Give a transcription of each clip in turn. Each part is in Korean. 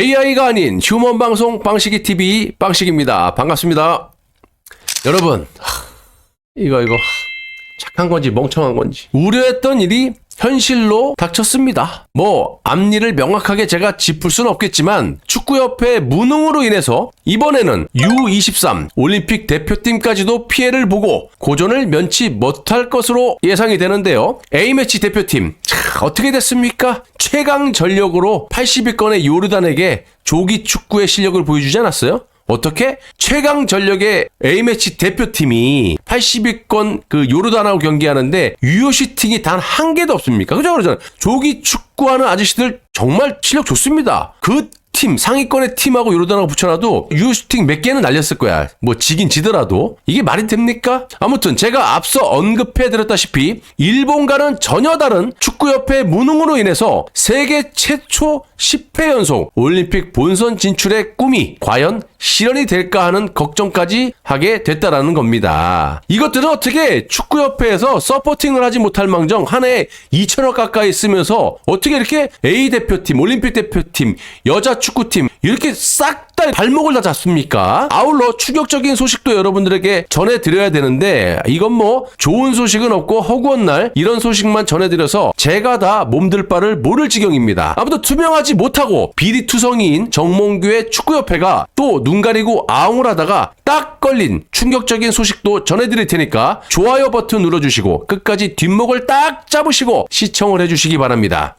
AI가 아닌 휴먼 방송 빵식이 TV 빵식입니다. 반갑습니다. 여러분, 이거 착한 건지 멍청한 건지 우려했던 일이 현실로 닥쳤습니다. 앞니를 명확하게 제가 짚을 수는 없겠지만 축구협회 무능으로 인해서 이번에는 U23 올림픽 대표팀까지도 피해를 보고 고전을 면치 못할 것으로 예상이 되는데요. A매치 대표팀 어떻게 됐습니까? 최강 전력으로 80위권의 요르단에게 조기 축구의 실력을 보여주지 않았어요? 어떻게? 최강 전력의 A매치 대표팀이 80위권 그 요르단하고 경기하는데 유효 슈팅이 단 한 개도 없습니까? 그죠? 그러잖아요. 조기 축구하는 아저씨들 정말 실력 좋습니다. 그 팀, 상위권의 팀하고 요르단하고 붙여놔도 유효 슈팅 몇 개는 날렸을 거야. 지긴 지더라도. 이게 말이 됩니까? 아무튼 제가 앞서 언급해드렸다시피 일본과는 전혀 다른 축구협회 무능으로 인해서 세계 최초 10회 연속 올림픽 본선 진출의 꿈이 과연 실현이 될까 하는 걱정까지 하게 됐다라는 겁니다. 이것들은 어떻게 축구협회에서 서포팅을 하지 못할 망정 한 해에 2천억 가까이 쓰면서 어떻게 이렇게 A 대표팀, 올림픽 대표팀, 여자 축구팀 이렇게 싹 다 발목을 다 잡습니까? 아울러 충격적인 소식도 여러분들에게 전해드려야 되는데 이건 좋은 소식은 없고 허구한 날 이런 소식만 전해드려서 제가 다 몸둘 바를 모를 지경입니다. 아무튼 투명하지 못하고 비리투성이인 정몽규의 축구협회가 또 눈 가리고 아웅을 하다가 딱 걸린 충격적인 소식도 전해드릴 테니까 좋아요 버튼 눌러주시고 끝까지 뒷목을 딱 잡으시고 시청을 해주시기 바랍니다.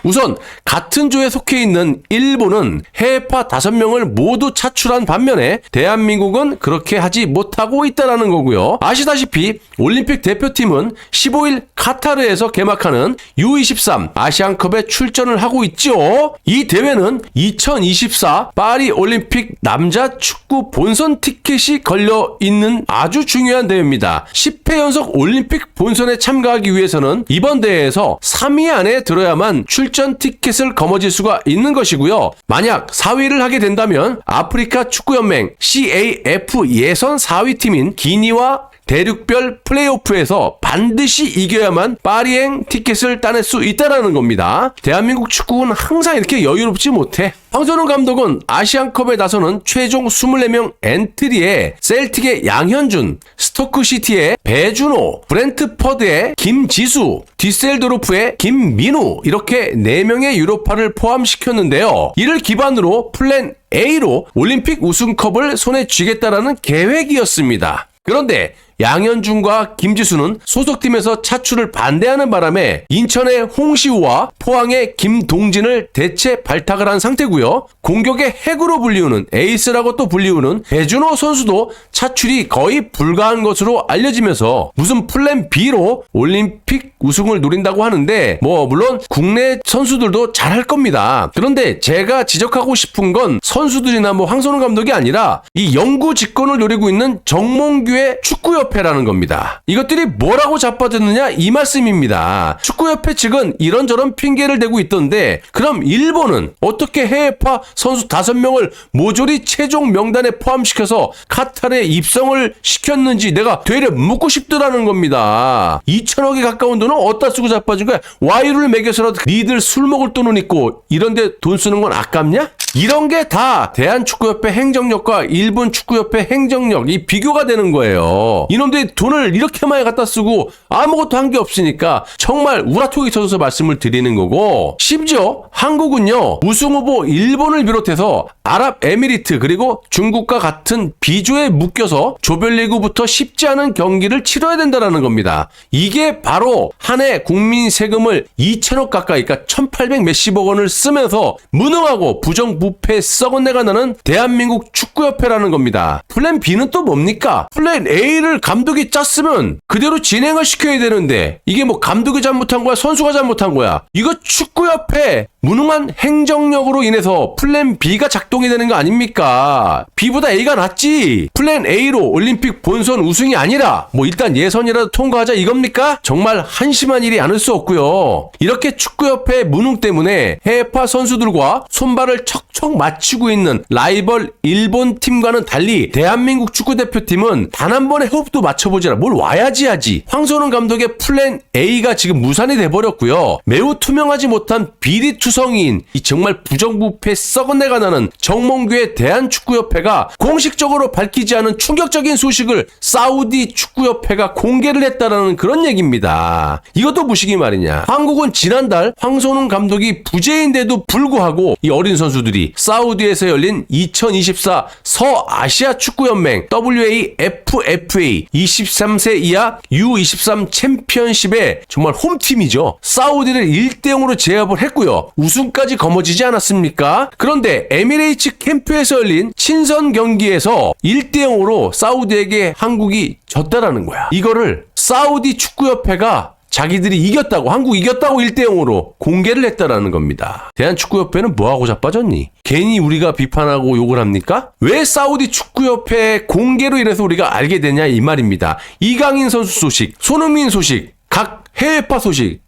우선 같은 조에 속해 있는 일본은 해외파 5명을 모두 차출한 반면에 대한민국은 그렇게 하지 못하고 있다는 거고요. 아시다시피 올림픽 대표팀은 15일 카타르에서 개막하는 U23 아시안컵에 출전을 하고 있죠. 이 대회는 2024 파리 올림픽 남자 축구 본선 티켓이 걸려 있는 아주 중요한 대회입니다. 10회 연속 올림픽 본선에 참가하기 위해서는 이번 대회에서 3위 안에 들어야만 출전 티켓을 거머쥘 수가 있는 것이고요. 만약 4위를 하게 된다면 아프리카 축구연맹 CAF 예선 4위 팀인 기니와 대륙별 플레이오프에서 반드시 이겨야만 파리행 티켓을 따낼 수 있다는 겁니다. 대한민국 축구는 항상 이렇게 여유롭지 못해. 황선홍 감독은 아시안컵에 나서는 최종 24명 엔트리에 셀틱의 양현준, 스토크시티의 배준호, 브렌트퍼드의 김지수, 디셀도르프의 김민우 이렇게 4명의 유로파를 포함시켰는데요. 이를 기반으로 플랜 A로 올림픽 우승컵을 손에 쥐겠다라는 계획이었습니다. 그런데 양현준과 김지수는 소속팀에서 차출을 반대하는 바람에 인천의 홍시우와 포항의 김동진을 대체 발탁을 한 상태고요. 공격의 핵으로 불리우는 에이스라고 또 불리우는 배준호 선수도 차출이 거의 불가한 것으로 알려지면서 무슨 플랜 B로 올림픽 우승을 노린다고 하는데 물론 국내 선수들도 잘할 겁니다. 그런데 제가 지적하고 싶은 건 선수들이나 황선홍 감독이 아니라 이 영구 집권을 노리고 있는 정몽규의 축구협회라는 겁니다. 이것들이 뭐라고 자빠졌느냐 이 말씀입니다. 축구협회 측은 이런저런 핑계를 대고 있던데 그럼 일본은 어떻게 해외파 선수 5명을 모조리 최종 명단에 포함시켜서 카타르에 입성을 시켰는지 내가 되려 묻고 싶더라는 겁니다. 2천억에 가까운 돈을 어디다 쓰고 자빠진 거야? 와이를 먹여서라도 니들 술 먹을 돈은 있고 이런데 돈 쓰는 건 아깝냐? 이런 게 다 대한축구협회 행정력과 일본 축구협회 행정력이 비교가 되는 거예요. 이놈들이 돈을 이렇게 많이 갖다 쓰고 아무것도 한 게 없으니까 정말 우라통이 터져서 말씀을 드리는 거고, 심지어 한국은요 우승 후보 일본을 비롯해서 아랍에미리트 그리고 중국과 같은 B조에 묶여서 조별리그부터 쉽지 않은 경기를 치러야 된다는 겁니다. 이게 바로 한 해 국민 세금을 2천억 가까이 그러니까 1800 몇십억 원을 쓰면서 무능하고 부정부패 썩은 내가 나는 대한민국 축구협회라는 겁니다. 플랜 B는 또 뭡니까? 플랜 A를 감독이 짰으면 그대로 진행을 시켜야 되는데 이게 감독이 잘못한 거야? 선수가 잘못한 거야? 이거 축구협회 무능한 행정력으로 인해서 플랜 B가 작동이 되는 거 아닙니까? B보다 A가 낫지. 플랜 A로 올림픽 본선 우승이 아니라 일단 예선이라도 통과하자 이겁니까? 정말 한심한 일이 아닐 수 없고요. 이렇게 축구협회 무능 때문에 해외파 선수들과 손발을 척 척 맞추고 있는 라이벌 일본 팀과는 달리 대한민국 축구대표팀은 단 한 번의 호흡도 맞춰보지라 뭘 와야지 하지. 황선홍 감독의 플랜 A가 지금 무산이 돼버렸고요. 매우 투명하지 못한 비리투성이인 이 정말 부정부패 썩은 내가 나는 정몽규의 대한축구협회가 공식적으로 밝히지 않은 충격적인 소식을 사우디 축구협회가 공개를 했다라는 그런 얘기입니다. 이것도 무식이 말이냐. 한국은 지난달 황선홍 감독이 부재인데도 불구하고 이 어린 선수들이 사우디에서 열린 2024 서아시아 축구연맹 WAFFA 23세 이하 U23 챔피언십의 정말 홈팀이죠. 사우디를 1대0으로 제압을 했고요. 우승까지 거머쥐지 않았습니까? 그런데 에미레이츠 캠프에서 열린 친선 경기에서 1대0으로 사우디에게 한국이 졌다라는 거야. 이거를 사우디 축구협회가 자기들이 이겼다고, 한국 이겼다고 1대0으로 공개를 했다라는 겁니다. 대한축구협회는 뭐하고 자빠졌니? 괜히 우리가 비판하고 욕을 합니까? 왜 사우디 축구협회 공개로 인해서 우리가 알게 되냐 이 말입니다. 이강인 선수 소식, 손흥민 소식, 각 해외파 소식.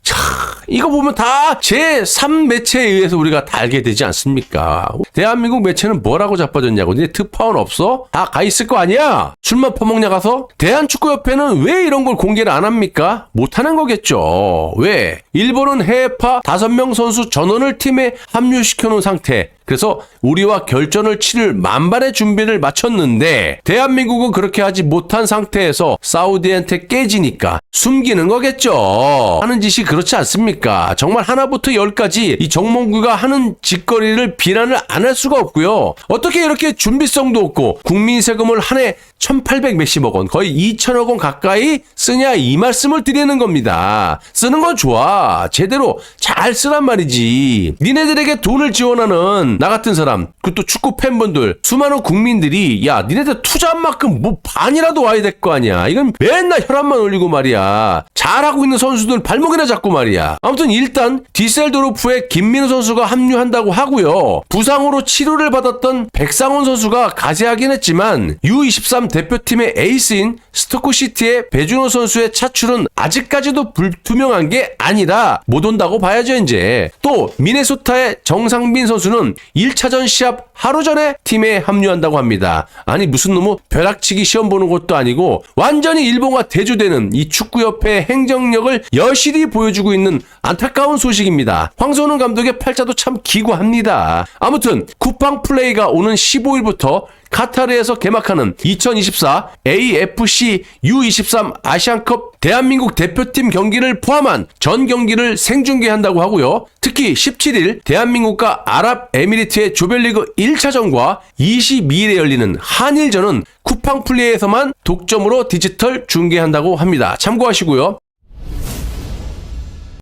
이거 보면 다 제3 매체에 의해서 우리가 다 알게 되지 않습니까? 대한민국 매체는 뭐라고 자빠졌냐고. 근데 특파원 없어? 다 가 있을 거 아니야? 술만 퍼먹냐 가서? 대한축구협회는 왜 이런 걸 공개를 안 합니까? 못하는 거겠죠. 왜? 일본은 해외파 5명 선수 전원을 팀에 합류시켜놓은 상태. 그래서 우리와 결전을 치를 만반의 준비를 마쳤는데 대한민국은 그렇게 하지 못한 상태에서 사우디한테 깨지니까 숨기는 거겠죠. 하는 짓이 그렇지 않습니까? 정말 하나부터 열까지 이 정몽규가 하는 짓거리를 비난을 안 할 수가 없고요. 어떻게 이렇게 준비성도 없고 국민 세금을 한 해 1,800 몇십억 원, 거의 2천억 원 가까이 쓰냐 이 말씀을 드리는 겁니다. 쓰는 건 좋아. 제대로 잘 쓰란 말이지. 니네들에게 돈을 지원하는 나 같은 사람, 그것도 축구 팬분들, 수많은 국민들이 야 니네들 투자한 만큼 뭐 반이라도 와야 될 거 아니야. 이건 맨날 혈압만 올리고 말이야. 잘하고 있는 선수들 발목이나 잡고 말이야. 아무튼 일단 디셀도르프에 김민우 선수가 합류한다고 하고요. 부상으로 치료를 받았던 백상원 선수가 가세하긴 했지만 U23 대표팀의 에이스인 스토크시티의 배준호 선수의 차출은 아직까지도 불투명한 게 아니라 못 온다고 봐야죠. 이제 또 미네소타의 정상빈 선수는 1차전 시합 하루 전에 팀에 합류한다고 합니다. 아니 무슨 놈의 벼락치기 시험 보는 것도 아니고 완전히 일본과 대조되는 이 축구협회의 행정력을 여실히 보여주고 있는 안타까운 소식입니다. 황선홍 감독의 팔자도 참 기구합니다. 아무튼 쿠팡 플레이가 오는 15일부터 카타르에서 개막하는 2024 AFC U23 아시안컵 대한민국 대표팀 경기를 포함한 전 경기를 생중계한다고 하고요. 특히 17일 대한민국과 아랍에미리트의 조별리그 1차전과 22일에 열리는 한일전은 쿠팡 플레이에서만 독점으로 디지털 중계한다고 합니다. 참고하시고요.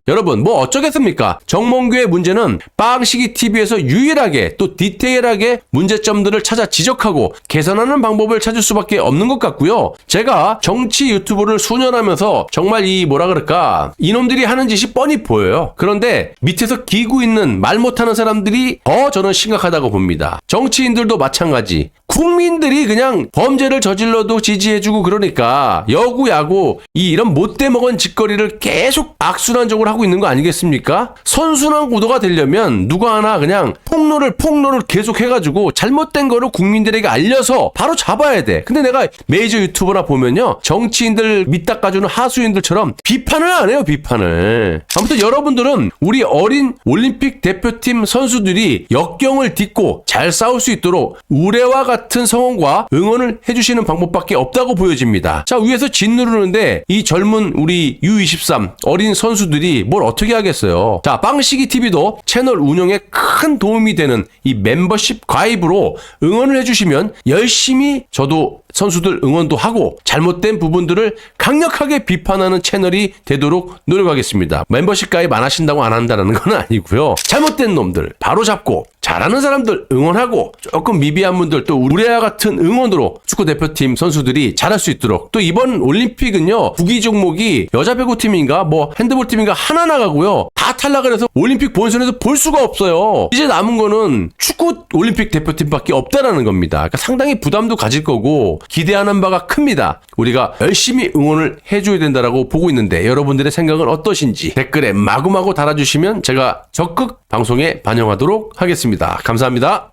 여러분 뭐 어쩌겠습니까? 정몽규의 문제는 빵시기 TV에서 유일하게 또 디테일하게 문제점들을 찾아 지적하고 개선하는 방법을 찾을 수밖에 없는 것 같고요. 제가 정치 유튜브를 수년 하면서 정말 이 뭐라 그럴까 이놈들이 하는 짓이 뻔히 보여요. 그런데 밑에서 기고 있는 말 못하는 사람들이 더 저는 심각하다고 봅니다. 정치인들도 마찬가지. 국민들이 그냥 범죄를 저질러도 지지해주고 그러니까 여구 야구 이런 못돼 먹은 짓거리를 계속 악순환적으로 하고 있는 거 아니겠습니까? 선순환 구도가 되려면 누가 하나 그냥 폭로를 계속 해가지고 잘못된 거를 국민들에게 알려서 바로 잡아야 돼. 근데 내가 메이저 유튜버나 보면요 정치인들 밑닦아주는 하수인들처럼 비판을 안 해요. 비판을. 아무튼 여러분들은 우리 어린 올림픽 대표팀 선수들이 역경을 딛고 잘 싸울 수 있도록 우레와 같은 성원과 응원을 해주시는 방법밖에 없다고 보여집니다. 자, 위에서 짓누르는데 이 젊은 우리 U23 어린 선수들이 뭘 어떻게 하겠어요. 자, 빵시기 TV도 채널 운영에 큰 도움이 되는 이 멤버십 가입으로 응원을 해주시면 열심히 저도 선수들 응원도 하고 잘못된 부분들을 강력하게 비판하는 채널이 되도록 노력하겠습니다. 멤버십 가입 안 하신다고 안 한다는 건 아니고요. 잘못된 놈들 바로 잡고 잘하는 사람들 응원하고 조금 미비한 분들 또 우리와 같은 응원으로 축구대표팀 선수들이 잘할 수 있도록 또 이번 올림픽은요 구기 종목이 여자 배구팀인가 뭐 핸드볼팀인가 하나 나가고요 다 탈락을 해서 올림픽 본선에서 볼 수가 없어요. 이제 남은 거는 축구 올림픽 대표팀밖에 없다라는 겁니다. 그러니까 상당히 부담도 가질 거고 기대하는 바가 큽니다. 우리가 열심히 응원을 해줘야 된다라고 보고 있는데 여러분들의 생각은 어떠신지 댓글에 마구마구 달아주시면 제가 적극 방송에 반영하도록 하겠습니다. 감사합니다.